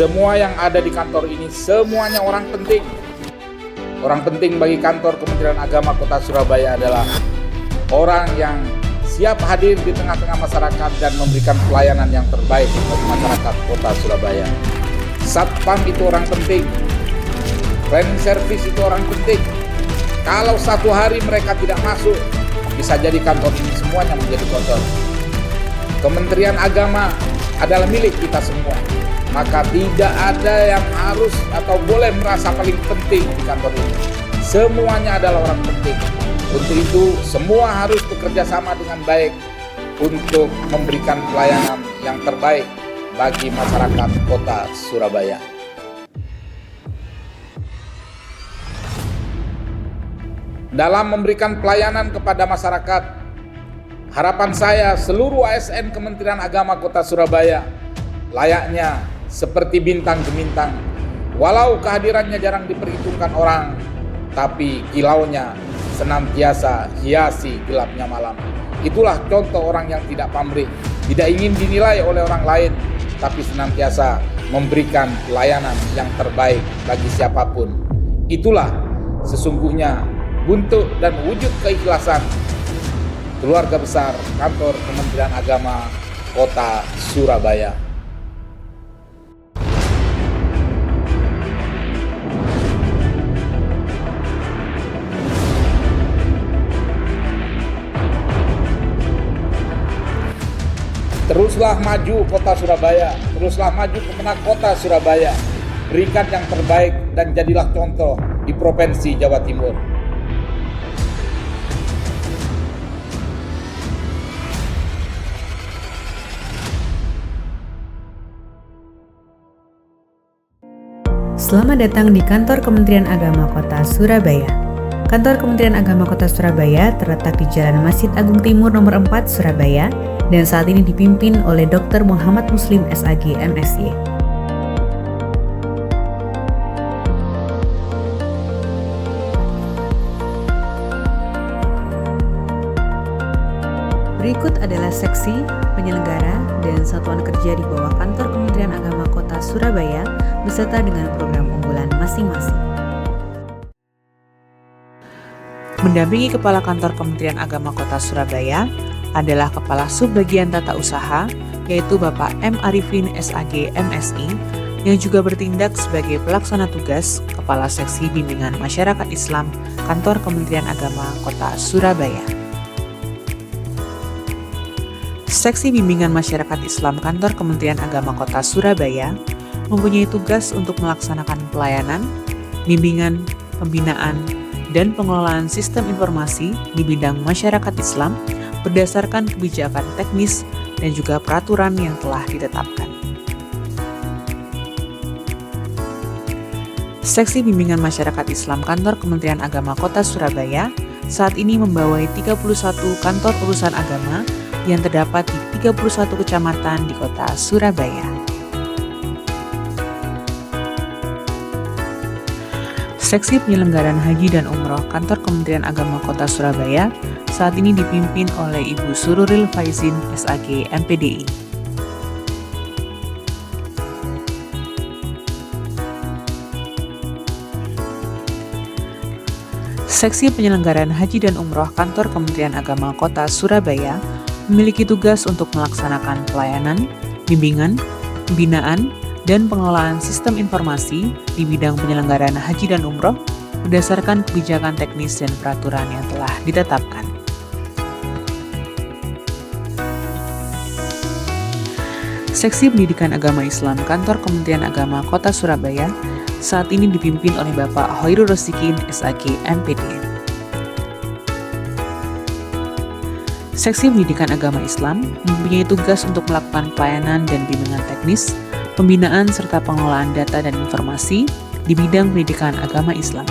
Semua yang ada di kantor ini semuanya orang penting. Orang penting bagi kantor Kementerian Agama Kota Surabaya adalah orang yang siap hadir di tengah-tengah masyarakat dan memberikan pelayanan yang terbaik bagi masyarakat Kota Surabaya. Satpam itu orang penting. Cleaning service itu orang penting. Kalau satu hari mereka tidak masuk, bisa jadi kantor ini semuanya menjadi kotor. Kementerian Agama adalah milik kita semua. Maka tidak ada yang harus atau boleh merasa paling penting di kantor ini. Semuanya adalah orang penting. Untuk itu semua harus bekerja sama dengan baik untuk memberikan pelayanan yang terbaik bagi masyarakat Kota Surabaya. Dalam memberikan pelayanan kepada masyarakat, harapan saya seluruh ASN Kementerian Agama Kota Surabaya layaknya seperti bintang gemintang. Walau kehadirannya jarang diperhitungkan orang, tapi kilaunya senantiasa hiasi gelapnya malam. Itulah contoh orang yang tidak pamrih, tidak ingin dinilai oleh orang lain, tapi senantiasa memberikan pelayanan yang terbaik bagi siapapun. Itulah sesungguhnya bentuk dan wujud keikhlasan keluarga besar kantor Kementerian Agama Kota Surabaya. Teruslah maju Kota Surabaya, teruslah maju pemenang Kota Surabaya. Berikan yang terbaik dan jadilah contoh di Provinsi Jawa Timur. Selamat datang di kantor Kementerian Agama Kota Surabaya. Kantor Kementerian Agama Kota Surabaya terletak di Jalan Masjid Agung Timur nomor 4 Surabaya dan saat ini dipimpin oleh Dr. Muhammad Muslim SAG MSy. Berikut adalah seksi, penyelenggara, dan satuan kerja di bawah kantor Kementerian Agama Kota Surabaya beserta dengan program unggulan masing-masing. Mendampingi Kepala Kantor Kementerian Agama Kota Surabaya adalah Kepala Subbagian Tata Usaha, yaitu Bapak M. Arifin SAG MSI, yang juga bertindak sebagai pelaksana tugas Kepala Seksi Bimbingan Masyarakat Islam Kantor Kementerian Agama Kota Surabaya. Seksi Bimbingan Masyarakat Islam Kantor Kementerian Agama Kota Surabaya mempunyai tugas untuk melaksanakan pelayanan, bimbingan, pembinaan, dan pengelolaan sistem informasi di bidang masyarakat Islam berdasarkan kebijakan teknis dan juga peraturan yang telah ditetapkan. Seksi Bimbingan Masyarakat Islam Kantor Kementerian Agama Kota Surabaya saat ini membawai 31 kantor urusan agama yang terdapat di 31 kecamatan di Kota Surabaya. Seksi Penyelenggaraan Haji dan Umroh Kantor Kementerian Agama Kota Surabaya saat ini dipimpin oleh Ibu Sururil Faizin SAG MPDI. Seksi Penyelenggaraan Haji dan Umroh Kantor Kementerian Agama Kota Surabaya memiliki tugas untuk melaksanakan pelayanan, bimbingan, pembinaan, dan pengelolaan sistem informasi di bidang penyelenggaraan haji dan umroh berdasarkan kebijakan teknis dan peraturan yang telah ditetapkan. Seksi Pendidikan Agama Islam Kantor Kementerian Agama Kota Surabaya saat ini dipimpin oleh Bapak Hoirul Rosikin SAG MPD. Seksi Pendidikan Agama Islam mempunyai tugas untuk melakukan pelayanan dan bimbingan teknis, pembinaan serta pengelolaan data dan informasi di bidang pendidikan agama Islam.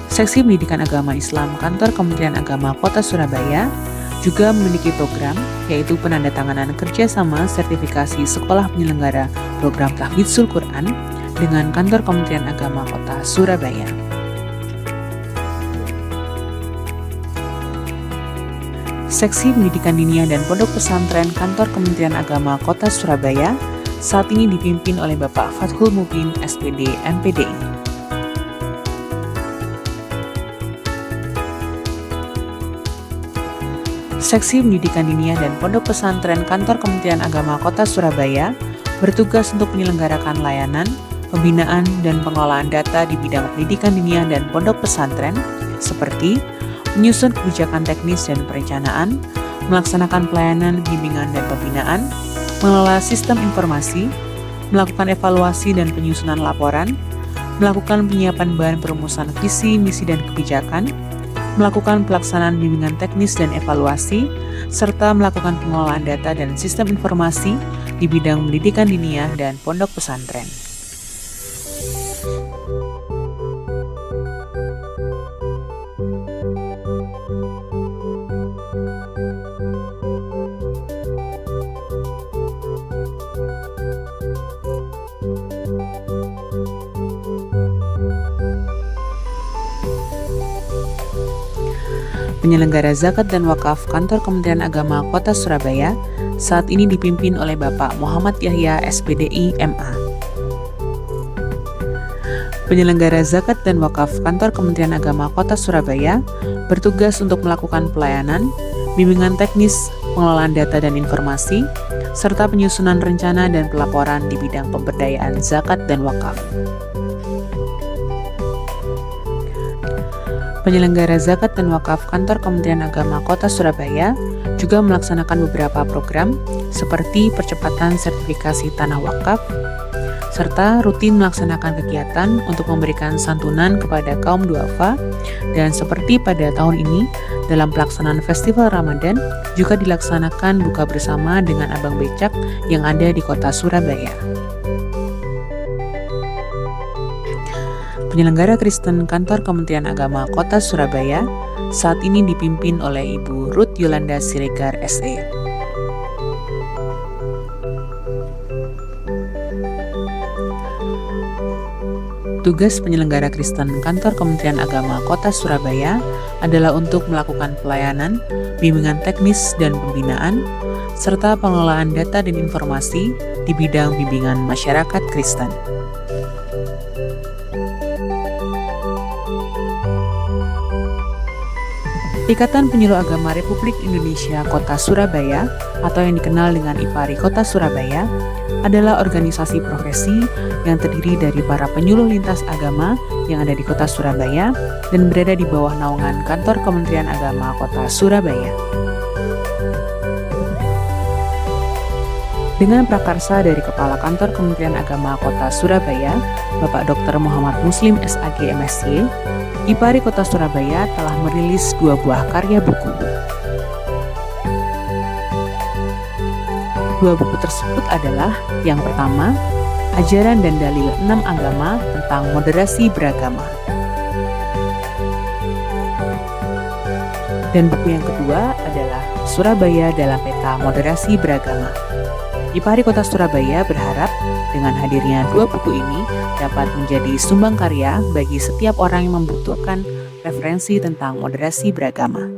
Seksi Pendidikan Agama Islam Kantor Kementerian Agama Kota Surabaya juga memiliki program yaitu penandatanganan kerjasama sertifikasi sekolah penyelenggara program Tahfidzul Quran dengan Kantor Kementerian Agama Kota Surabaya. Seksi Pendidikan Diniyah dan Pondok Pesantren Kantor Kementerian Agama Kota Surabaya saat ini dipimpin oleh Bapak Fathul Mubin, SPD, MPDI. Seksi Pendidikan Diniyah dan Pondok Pesantren Kantor Kementerian Agama Kota Surabaya bertugas untuk menyelenggarakan layanan, pembinaan, dan pengelolaan data di bidang pendidikan diniyah dan pondok pesantren seperti menyusun kebijakan teknis dan perencanaan, melaksanakan pelayanan, bimbingan, dan pembinaan, mengelola sistem informasi, melakukan evaluasi dan penyusunan laporan, melakukan penyiapan bahan perumusan visi, misi, dan kebijakan, melakukan pelaksanaan bimbingan teknis dan evaluasi, serta melakukan pengelolaan data dan sistem informasi di bidang pendidikan diniyah dan pondok pesantren. Penyelenggara zakat dan wakaf Kantor Kementerian Agama Kota Surabaya saat ini dipimpin oleh Bapak Muhammad Yahya, SPDI, MA. Penyelenggara zakat dan wakaf Kantor Kementerian Agama Kota Surabaya bertugas untuk melakukan pelayanan, bimbingan teknis, pengelolaan data dan informasi, serta penyusunan rencana dan pelaporan di bidang pemberdayaan zakat dan wakaf. Penyelenggara zakat dan wakaf Kantor Kementerian Agama Kota Surabaya juga melaksanakan beberapa program seperti percepatan sertifikasi tanah wakaf, serta rutin melaksanakan kegiatan untuk memberikan santunan kepada kaum duafa, dan seperti pada tahun ini dalam pelaksanaan Festival Ramadan juga dilaksanakan buka bersama dengan Abang Becak yang ada di Kota Surabaya. Penyelenggara Kristen Kantor Kementerian Agama Kota Surabaya saat ini dipimpin oleh Ibu Ruth Yolanda Siregar, SE. Tugas penyelenggara Kristen Kantor Kementerian Agama Kota Surabaya adalah untuk melakukan pelayanan, bimbingan teknis dan pembinaan, serta pengelolaan data dan informasi di bidang bimbingan masyarakat Kristen. Ikatan Penyuluh Agama Republik Indonesia Kota Surabaya atau yang dikenal dengan IPARI Kota Surabaya adalah organisasi profesi yang terdiri dari para penyuluh lintas agama yang ada di Kota Surabaya dan berada di bawah naungan Kantor Kementerian Agama Kota Surabaya. Dengan prakarsa dari Kepala Kantor Kementerian Agama Kota Surabaya, Bapak Dr. Muhammad Muslim SAG MSy, IPARI Kota Surabaya telah merilis 2 buah karya buku. 2 buku tersebut adalah yang pertama, Ajaran dan Dalil 6 Agama tentang Moderasi Beragama. Dan buku yang kedua adalah Surabaya dalam Peta Moderasi Beragama. IPARI Kota Surabaya berharap dengan hadirnya 2 buku ini dapat menjadi sumbang karya bagi setiap orang yang membutuhkan referensi tentang moderasi beragama.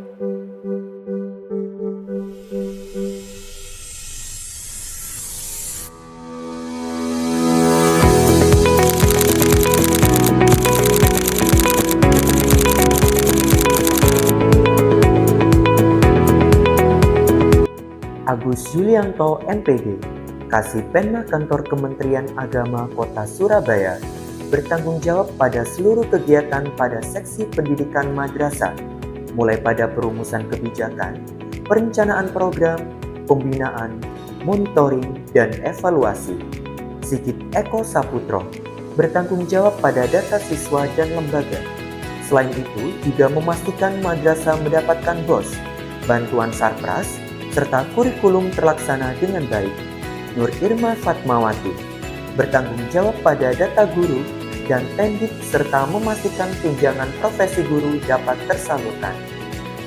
Agus Yulianto, MPD, Kasih-Penma Kantor Kementerian Agama Kota Surabaya, bertanggung jawab pada seluruh kegiatan pada seksi pendidikan madrasah, mulai pada perumusan kebijakan, perencanaan program, pembinaan, monitoring, dan evaluasi. Sigit Eko Saputro, bertanggung jawab pada data siswa dan lembaga. Selain itu, juga memastikan madrasah mendapatkan BOS, bantuan Sarpras, serta kurikulum terlaksana dengan baik. Nur Irma Fatmawati bertanggung jawab pada data guru dan tendik serta memastikan tunjangan profesi guru dapat tersalurkan.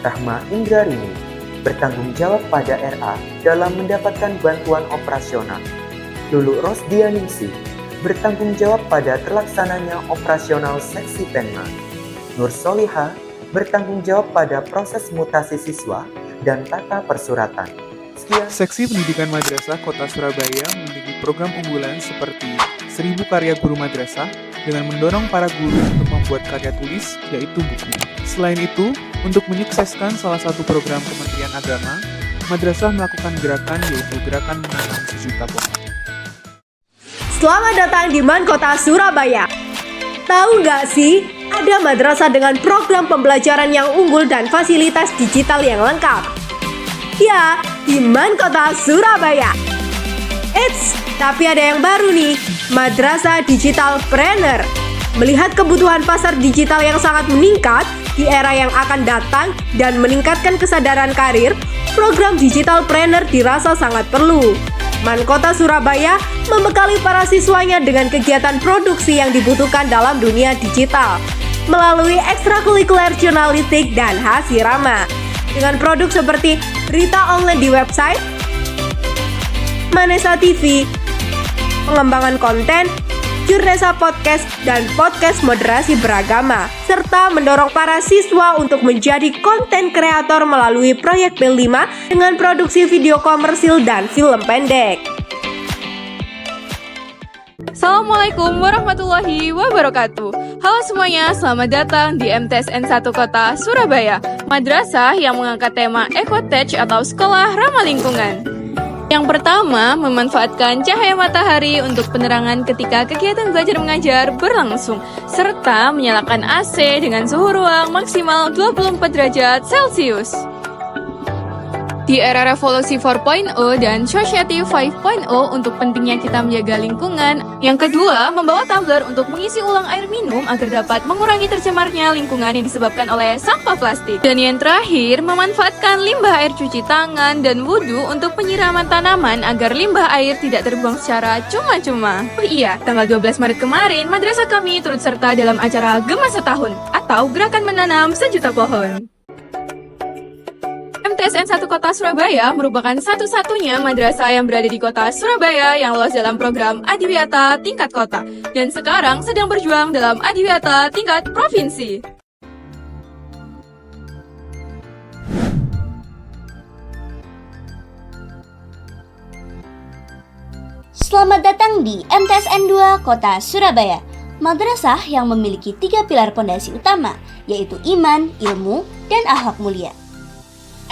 Rahma Indrarini bertanggung jawab pada RA dalam mendapatkan bantuan operasional. Lulu Rosdianingsi bertanggung jawab pada terlaksananya operasional seksi Penma. Nur Soliha bertanggung jawab pada proses mutasi siswa dan tata persuratan. Sekian. Seksi Pendidikan Madrasah Kota Surabaya memiliki program unggulan seperti 1000 karya guru madrasah dengan mendorong para guru untuk membuat karya tulis, yaitu buku. Selain itu, untuk menyukseskan salah satu program Kementerian Agama, madrasah melakukan gerakan yaitu gerakan menanam sejuta pohon. Selamat datang di MAN Kota Surabaya. Tahu nggak sih, ada madrasah dengan program pembelajaran yang unggul dan fasilitas digital yang lengkap. Ya, di MAN Kota Surabaya. Eits, tapi ada yang baru nih, Madrasah Digital Planner. Melihat kebutuhan pasar digital yang sangat meningkat di era yang akan datang dan meningkatkan kesadaran karir, program Digital Planner dirasa sangat perlu. MAN Kota Surabaya membekali para siswanya dengan kegiatan produksi yang dibutuhkan dalam dunia digital melalui ekstrakurikuler jurnalistik dan hasirama. Dengan produk seperti berita online di website, Manesa TV, pengembangan konten, Jurnesa Podcast, dan podcast moderasi beragama, serta mendorong para siswa untuk menjadi konten kreator melalui proyek P5 dengan produksi video komersil dan film pendek. Assalamualaikum warahmatullahi wabarakatuh. Halo semuanya, selamat datang di MTSN 1 Kota Surabaya, madrasah yang mengangkat tema EcoTech atau Sekolah Ramah Lingkungan. Yang pertama, memanfaatkan cahaya matahari untuk penerangan ketika kegiatan belajar mengajar berlangsung, serta menyalakan AC dengan suhu ruang maksimal 24 derajat Celcius. Di era revolusi 4.0 dan society 5.0 untuk pentingnya kita menjaga lingkungan. Yang kedua, membawa tumbler untuk mengisi ulang air minum agar dapat mengurangi tercemarnya lingkungan yang disebabkan oleh sampah plastik. Dan yang terakhir, memanfaatkan limbah air cuci tangan dan wudhu untuk penyiraman tanaman agar limbah air tidak terbuang secara cuma-cuma. Oh iya, tanggal 12 Maret kemarin, madrasah kami turut serta dalam acara Gema Setahun atau Gerakan Menanam Sejuta Pohon. MTSN 1 Kota Surabaya merupakan satu-satunya madrasah yang berada di Kota Surabaya yang lolos dalam program Adiwiyata tingkat kota dan sekarang sedang berjuang dalam Adiwiyata tingkat provinsi. Selamat datang di MTSN 2 Kota Surabaya, madrasah yang memiliki 3 pilar pondasi utama, yaitu iman, ilmu, dan akhlak mulia.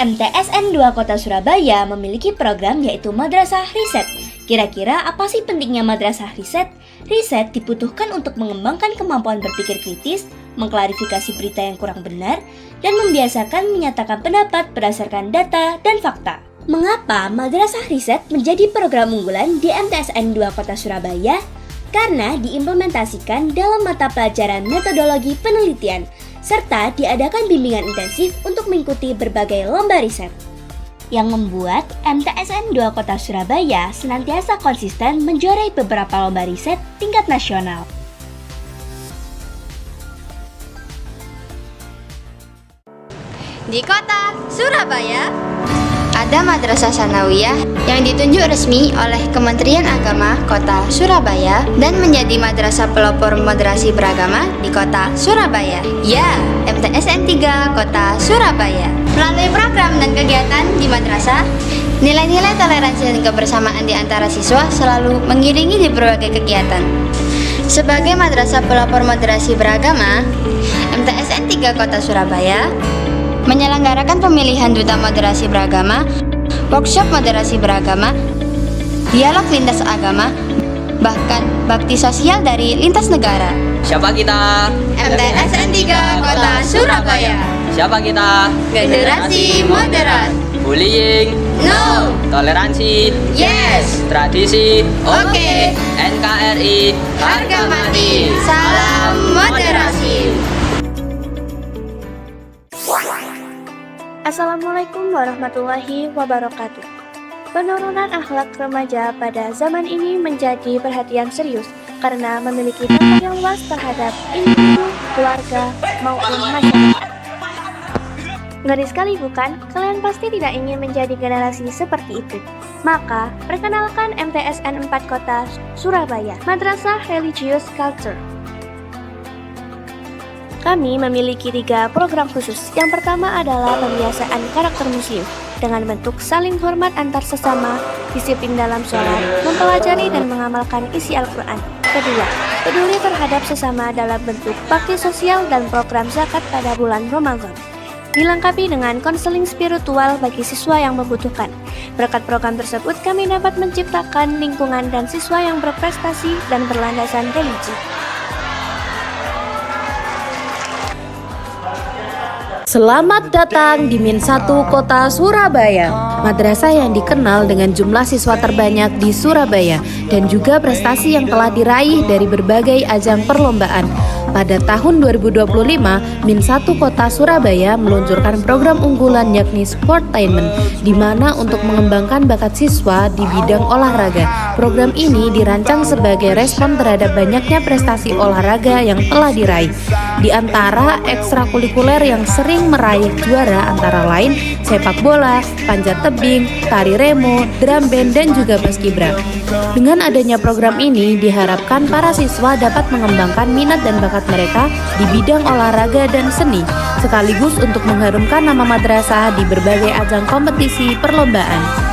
MTSN 2 Kota Surabaya memiliki program yaitu Madrasah Riset. Kira-kira apa sih pentingnya Madrasah Riset? Riset dibutuhkan untuk mengembangkan kemampuan berpikir kritis, mengklarifikasi berita yang kurang benar, dan membiasakan menyatakan pendapat berdasarkan data dan fakta. Mengapa Madrasah Riset menjadi program unggulan di MTSN 2 Kota Surabaya? Karena diimplementasikan dalam mata pelajaran metodologi penelitian, serta diadakan bimbingan intensif untuk mengikuti berbagai lomba riset. Yang membuat MTSN 2 Kota Surabaya senantiasa konsisten menjuarai beberapa lomba riset tingkat nasional. Di Kota Surabaya, ada Madrasah Sanawiyah yang ditunjuk resmi oleh Kementerian Agama Kota Surabaya dan menjadi madrasah pelopor moderasi beragama di Kota Surabaya. Ya, MTSN 3 Kota Surabaya. Melalui program dan kegiatan di madrasah, nilai-nilai toleransi dan kebersamaan di antara siswa selalu mengiringi di berbagai kegiatan. Sebagai madrasah pelopor moderasi beragama, MTSN 3 Kota Surabaya menyelenggarakan pemilihan duta moderasi beragama, workshop moderasi beragama, dialog lintas agama, bahkan bakti sosial dari lintas negara. Siapa kita? MTSN 3 Kota Surabaya. Siapa kita? Generasi moderat. Bullying? No. Toleransi? Yes. Tradisi? Oke. NKRI? Harga mati. Salam moderasi. Assalamualaikum warahmatullahi wabarakatuh. Penurunan akhlak remaja pada zaman ini menjadi perhatian serius karena memiliki dampak yang luas terhadap individu, keluarga, maupun masyarakat. Ngeri sekali bukan? Kalian pasti tidak ingin menjadi generasi seperti itu. Maka, perkenalkan MTSN 4 Kota Surabaya, Madrasah Religious Culture. Kami memiliki 3 program khusus. Yang pertama adalah pembiasaan karakter muslim dengan bentuk saling hormat antar sesama, disiplin dalam sholat, mempelajari dan mengamalkan isi Al-Quran. Kedua, peduli terhadap sesama dalam bentuk bakti sosial dan program zakat pada bulan Ramadan. Dilengkapi dengan konseling spiritual bagi siswa yang membutuhkan. Berkat program tersebut, kami dapat menciptakan lingkungan dan siswa yang berprestasi dan berlandasan religi. Selamat datang di Min 1 Kota Surabaya, madrasah yang dikenal dengan jumlah siswa terbanyak di Surabaya dan juga prestasi yang telah diraih dari berbagai ajang perlombaan. Pada tahun 2025, Min 1 Kota Surabaya meluncurkan program unggulan yakni Sportainment, di mana untuk mengembangkan bakat siswa di bidang olahraga. Program ini dirancang sebagai respon terhadap banyaknya prestasi olahraga yang telah diraih. Di antara ekstrakurikuler yang sering meraih juara antara lain sepak bola, panjat tebing, tari remo, drum band, dan juga paskibra. Dengan adanya program ini, diharapkan para siswa dapat mengembangkan minat dan bakat mereka di bidang olahraga dan seni, sekaligus untuk mengharumkan nama madrasah di berbagai ajang kompetisi perlombaan.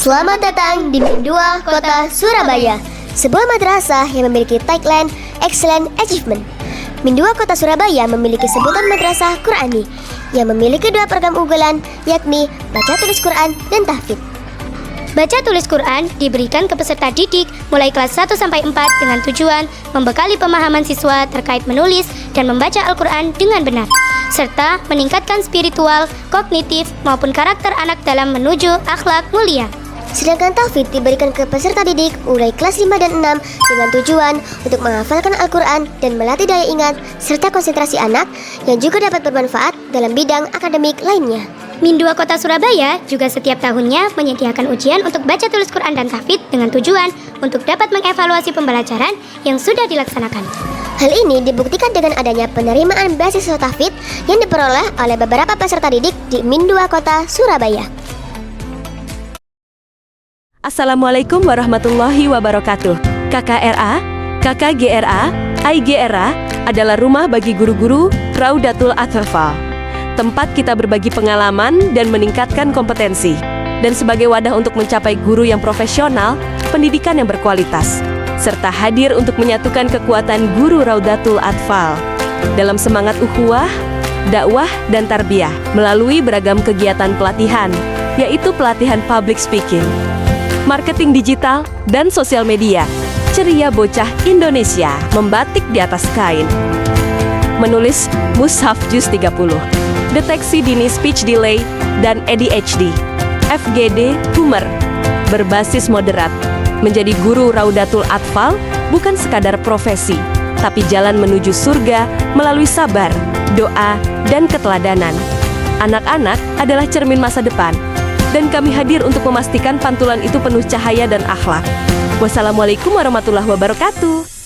Selamat datang di Min 2 Kota Surabaya, sebuah madrasah yang memiliki tagline Excellent Achievement. Min 2 Kota Surabaya memiliki sebutan madrasah Qur'ani yang memiliki 2 program unggulan, yakni Baca Tulis Quran dan Tahfidz. Baca Tulis Quran diberikan ke peserta didik mulai kelas 1 sampai 4 dengan tujuan membekali pemahaman siswa terkait menulis dan membaca Al-Quran dengan benar, serta meningkatkan spiritual, kognitif, maupun karakter anak dalam menuju akhlak mulia. Sedangkan Tahfidz diberikan ke peserta didik mulai kelas 5 dan 6 dengan tujuan untuk menghafalkan Al-Quran dan melatih daya ingat serta konsentrasi anak yang juga dapat bermanfaat dalam bidang akademik lainnya. Min 2 Kota Surabaya juga setiap tahunnya menyediakan ujian untuk baca tulis Quran dan Tahfidz dengan tujuan untuk dapat mengevaluasi pembelajaran yang sudah dilaksanakan. Hal ini dibuktikan dengan adanya penerimaan beasiswa Tahfidz yang diperoleh oleh beberapa peserta didik di Min 2 Kota Surabaya. Assalamualaikum warahmatullahi wabarakatuh. KKRA, KKGRA, IGRA adalah rumah bagi guru-guru Raudatul Atfal. Tempat kita berbagi pengalaman dan meningkatkan kompetensi. Dan sebagai wadah untuk mencapai guru yang profesional, pendidikan yang berkualitas, serta hadir untuk menyatukan kekuatan guru Raudatul Atfal dalam semangat ukhuwah, dakwah, dan tarbiyah melalui beragam kegiatan pelatihan, yaitu pelatihan public speaking, marketing digital, dan sosial media. Ceria Bocah Indonesia membatik di atas kain, menulis Mushaf Juz 30, deteksi dini speech delay dan ADHD, FGD humor, berbasis moderat. Menjadi guru Raudatul Atfal bukan sekadar profesi, tapi jalan menuju surga melalui sabar, doa, dan keteladanan. Anak-anak adalah cermin masa depan, dan kami hadir untuk memastikan pantulan itu penuh cahaya dan akhlak. Wassalamualaikum warahmatullahi wabarakatuh.